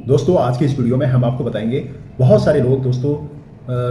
दोस्तों आज की इस वीडियो में हम आपको बताएंगे बहुत सारे लोग दोस्तों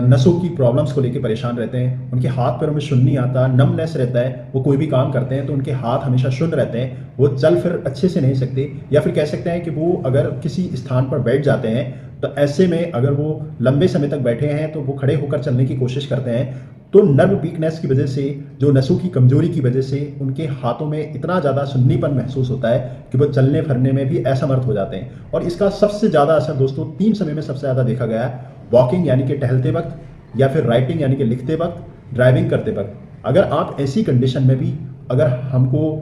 नसों की प्रॉब्लम्स को लेकर परेशान रहते हैं। उनके हाथ पैरों में शून्य नहीं आता, नमनेस रहता है। वो कोई भी काम करते हैं तो उनके हाथ हमेशा शून्य रहते हैं, वो चल फिर अच्छे से नहीं सकते, या फिर कह सकते हैं कि वो अगर किसी स्थान पर बैठ जाते हैं तो ऐसे में अगर वो लंबे समय तक बैठे हैं तो वो खड़े होकर चलने की कोशिश करते हैं तो नर्व वीकनेस की वजह से, जो नसों की कमजोरी की वजह से उनके हाथों में इतना ज़्यादा सुन्नीपन महसूस होता है कि वो चलने फिरने में भी असमर्थ हो जाते हैं। और इसका सबसे ज़्यादा असर दोस्तों 3 समय में सबसे ज़्यादा देखा गया है। वॉकिंग यानी कि टहलते वक्त, या फिर राइटिंग यानी कि लिखते वक्त, ड्राइविंग करते वक्त। अगर आप ऐसी कंडीशन में भी अगर हमको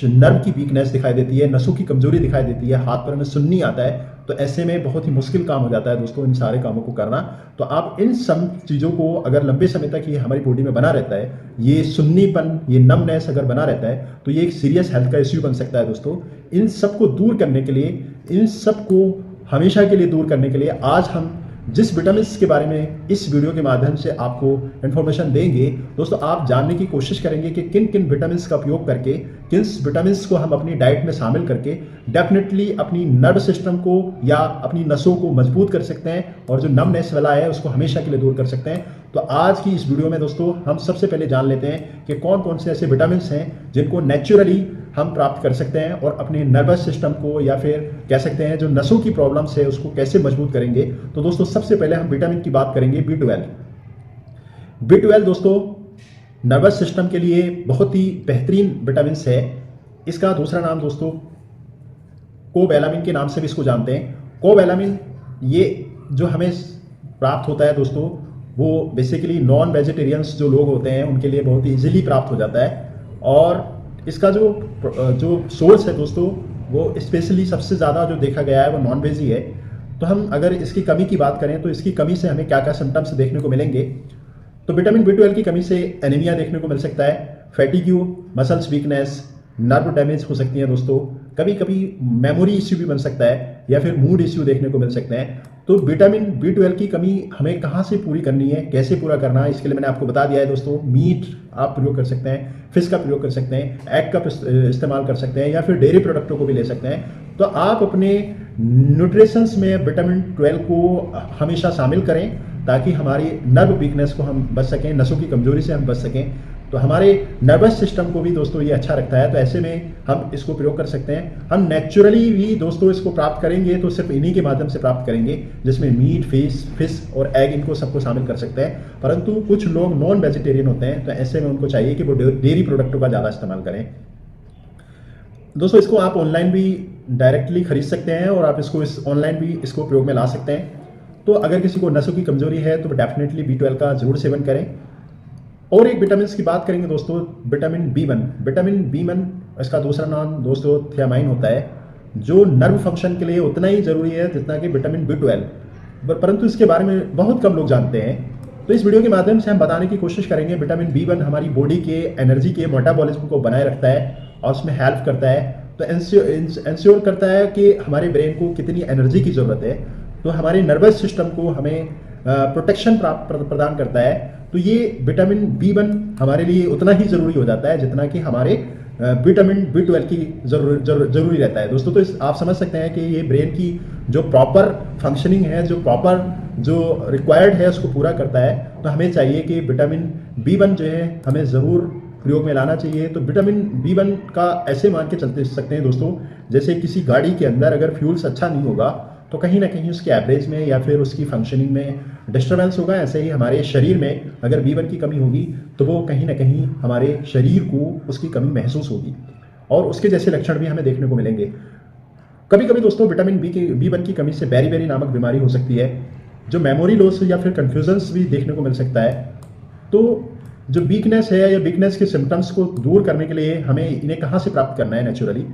नर्व की वीकनेस दिखाई देती है, नसों की कमजोरी दिखाई देती है, हाथ पैर में सुन्नी आता है, तो ऐसे में बहुत ही मुश्किल काम हो जाता है दोस्तों इन सारे कामों को करना। तो आप इन सब चीज़ों को अगर लंबे समय तक ये हमारी बॉडी में बना रहता है, ये सुन्नीपन, ये नमनेस अगर बना रहता है, तो ये एक सीरियस हेल्थ का इश्यू बन सकता है दोस्तों। इन सब को दूर करने के लिए, इन सब को हमेशा के लिए दूर करने के लिए आज हम जिस विटामिन के बारे में इस वीडियो के माध्यम से आपको इन्फॉर्मेशन देंगे दोस्तों, आप जानने की कोशिश करेंगे कि किन किन विटामिन का उपयोग करके, किन विटामिन को हम अपनी डाइट में शामिल करके डेफिनेटली अपनी नर्व सिस्टम को या अपनी नसों को मजबूत कर सकते हैं, और जो नमनेस वाला है उसको हमेशा के लिए दूर कर सकते हैं। तो आज की इस वीडियो में दोस्तों हम सबसे पहले जान लेते हैं कि कौन कौन से ऐसे विटामिन हैं जिनको नेचुरली हम प्राप्त कर सकते हैं और अपने नर्वस सिस्टम को, या फिर कह सकते हैं जो नसों की प्रॉब्लम्स है उसको कैसे मजबूत करेंगे। तो दोस्तों सबसे पहले हम विटामिन की बात करेंगे B12। B12 दोस्तों नर्वस सिस्टम के लिए बहुत ही बेहतरीन विटामिन है। इसका दूसरा नाम दोस्तों कोबैलामिन के नाम से भी इसको जानते हैं। कोबैलामिन ये जो हमें प्राप्त होता है दोस्तों, वो बेसिकली नॉन वेजिटेरियंस जो लोग होते हैं उनके लिए बहुत ही इजीली प्राप्त हो जाता है। और इसका जो सोर्स है दोस्तों, वो स्पेशली सबसे ज़्यादा जो देखा गया है वो नॉन वेज ही है। तो हम अगर इसकी कमी की बात करें तो इसकी कमी से हमें क्या क्या सिम्टम्स देखने को मिलेंगे। तो विटामिन B12 की कमी से एनीमिया देखने को मिल सकता है, fatigue, muscles weakness, nerve damage हो सकती है दोस्तों, कभी कभी मेमोरी इश्यू भी बन सकता है, या फिर मूड इश्यू देखने को मिल सकते हैं। तो विटामिन B12 की कमी हमें कहाँ से पूरी करनी है, कैसे पूरा करना है, इसके लिए मैंने आपको बता दिया है दोस्तों। मीट आप प्रयोग कर सकते हैं, फिश का प्रयोग कर सकते हैं, एग का इस्तेमाल कर सकते हैं, या फिर डेयरी प्रोडक्टों को भी ले सकते हैं। तो आप अपने न्यूट्रिशंस में विटामिन 12 को हमेशा शामिल करें ताकि हमारी नर्व वीकनेस को हम बच सकें, नसों की कमजोरी से हम बच सकें। तो हमारे नर्वस सिस्टम को भी दोस्तों ये अच्छा रखता है, तो ऐसे में हम इसको प्रयोग कर सकते हैं। हम नेचुरली भी दोस्तों इसको प्राप्त करेंगे तो सिर्फ इन्हीं के माध्यम से प्राप्त करेंगे, जिसमें मीट, फिश और एग इनको सबको शामिल कर सकते हैं। परंतु कुछ लोग नॉन वेजिटेरियन होते हैं, तो ऐसे में उनको चाहिए कि वो डेयरी प्रोडक्टों का ज़्यादा इस्तेमाल करें। दोस्तों इसको आप ऑनलाइन भी डायरेक्टली खरीद सकते हैं और आप इसको ऑनलाइन भी इसको प्रयोग में ला सकते हैं। तो अगर किसी को नसों की कमजोरी है तो डेफिनेटली B12 का जरूर सेवन करें। और एक विटामिन की बात करेंगे दोस्तों, विटामिन B1। विटामिन B1 इसका दूसरा नाम दोस्तों थियामाइन होता है, जो नर्व फंक्शन के लिए उतना ही जरूरी है जितना कि विटामिन B12, परंतु इसके बारे में बहुत कम लोग जानते हैं। तो इस वीडियो के माध्यम से हम बताने की कोशिश करेंगे विटामिन B1 हमारी बॉडी के एनर्जी के मेटाबॉलिज्म को बनाए रखता है और उसमें हेल्प करता है। तो इंश्योर करता है कि हमारे ब्रेन को कितनी एनर्जी की ज़रूरत है, तो हमारे नर्वस सिस्टम को हमें प्रोटेक्शन प्रदान करता है। तो ये विटामिन B1 हमारे लिए उतना ही ज़रूरी हो जाता है जितना कि हमारे विटामिन B12 की ज़रूरी रहता है दोस्तों। तो आप समझ सकते हैं कि ये ब्रेन की जो प्रॉपर फंक्शनिंग है, जो प्रॉपर जो रिक्वायर्ड है उसको पूरा करता है। तो हमें चाहिए कि विटामिन B1 जो है हमें ज़रूर प्रयोग में लाना चाहिए। तो विटामिन B1 का ऐसे मान के चलते सकते हैं दोस्तों, जैसे किसी गाड़ी के अंदर अगर फ्यूल्स अच्छा नहीं होगा तो कहीं ना कहीं उसके एवरेज में या फिर उसकी फंक्शनिंग में डिस्टर्बेंस होगा। ऐसे ही हमारे शरीर में अगर B1 की कमी होगी तो वो कहीं ना कहीं हमारे शरीर को उसकी कमी महसूस होगी, और उसके जैसे लक्षण भी हमें देखने को मिलेंगे। कभी कभी दोस्तों विटामिन B1 की कमी से बेरी नामक बीमारी हो सकती है, जो मेमोरी लॉस या फिर कन्फ्यूजन्स भी देखने को मिल सकता है। तो जो वीकनेस है या वीकनेस के सिम्टम्स को दूर करने के लिए हमें इन्हें कहाँ से प्राप्त करना है नेचुरली,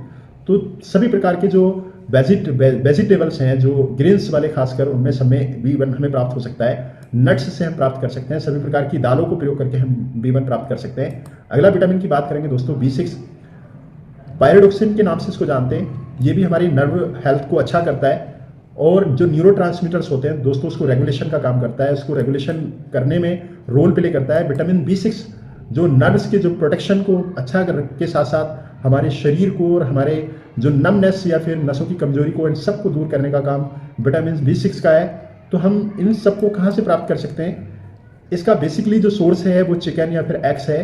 तो सभी प्रकार के जो वेजिटेबल्स हैं, जो ग्रेन्स वाले खासकर, उनमें सब में B1 हमें प्राप्त हो सकता है। नट्स से हम प्राप्त कर सकते हैं, सभी प्रकार की दालों को प्रयोग करके हम B1 प्राप्त कर सकते हैं। अगला विटामिन की बात करेंगे दोस्तों B6। पायरोडोक्सिन के नाम से इसको जानते हैं। ये भी हमारी नर्व हेल्थ को अच्छा करता है, और जो न्यूरोट्रांसमीटर्स होते हैं दोस्तों उसको रेगुलेशन का काम करता है, उसको रेगुलेशन करने में रोल प्ले करता है। विटामिन B6 जो नर्व्स के जो प्रोटेक्शन को अच्छा के साथ साथ हमारे शरीर को और हमारे जो नमनेस या फिर नसों की कमजोरी को, इन सब को दूर करने का काम विटामिन B6 का है। तो हम इन सबको कहाँ से प्राप्त कर सकते हैं? इसका बेसिकली जो सोर्स है वो चिकन या फिर एग्स है,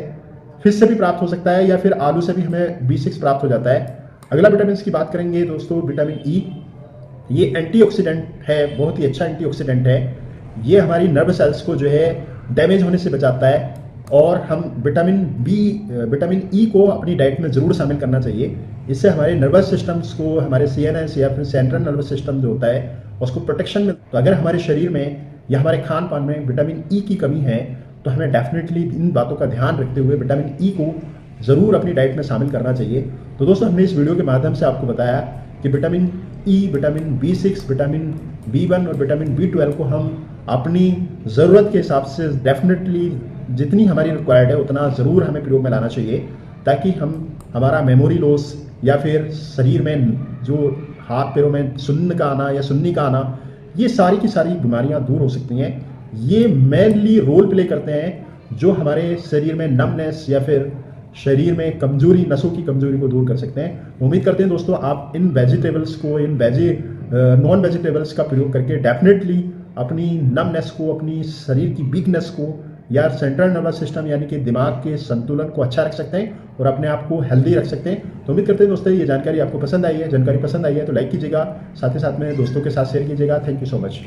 फिश से भी प्राप्त हो सकता है या फिर आलू से भी हमें B6 प्राप्त हो जाता है। अगला विटामिन की बात करेंगे दोस्तों, विटामिन ई। ये एंटीऑक्सीडेंट है, बहुत ही अच्छा एंटीऑक्सीडेंट है। ये हमारी नर्व सेल्स को जो है डैमेज होने से बचाता है। और हम विटामिन ई को अपनी डाइट में ज़रूर शामिल करना चाहिए। इससे हमारे नर्वस सिस्टम्स को, हमारे CNS या फिर सेंट्रल नर्वस सिस्टम जो होता है उसको प्रोटेक्शन में। तो अगर हमारे शरीर में या हमारे खान पान में विटामिन ई की कमी है तो हमें डेफिनेटली इन बातों का ध्यान रखते हुए विटामिन ई को ज़रूर अपनी डाइट में शामिल करना चाहिए। तो दोस्तों, हमने इस वीडियो के माध्यम से आपको बताया कि vitamin E, vitamin B6, vitamin B1 और विटामिन B12 को हम अपनी ज़रूरत के हिसाब से डेफिनेटली जितनी हमारी रिक्वायर्ड है उतना ज़रूर हमें प्रयोग में लाना चाहिए, ताकि हमारा मेमोरी लॉस या फिर शरीर में जो हाथ पैरों में सुन्न का आना या सुन्नी का आना, ये सारी की सारी बीमारियां दूर हो सकती हैं। ये मेनली रोल प्ले करते हैं जो हमारे शरीर में नमनेस या फिर शरीर में कमजोरी, नसों की कमजोरी को दूर कर सकते हैं। उम्मीद करते हैं दोस्तों आप इन वेजिटेबल्स को, इन नॉन वेजिटेबल्स का प्रयोग करके डेफिनेटली अपनी नमनेस को, अपनी शरीर की वीकनेस को या सेंट्रल नर्वस सिस्टम यानी कि दिमाग के संतुलन को अच्छा रख सकते हैं और अपने आप को हेल्दी रख सकते हैं। तो उम्मीद करते हैं दोस्तों ये जानकारी आपको पसंद आई है। जानकारी पसंद आई है तो लाइक कीजिएगा, साथ ही साथ में दोस्तों के साथ शेयर कीजिएगा। Thank you so much.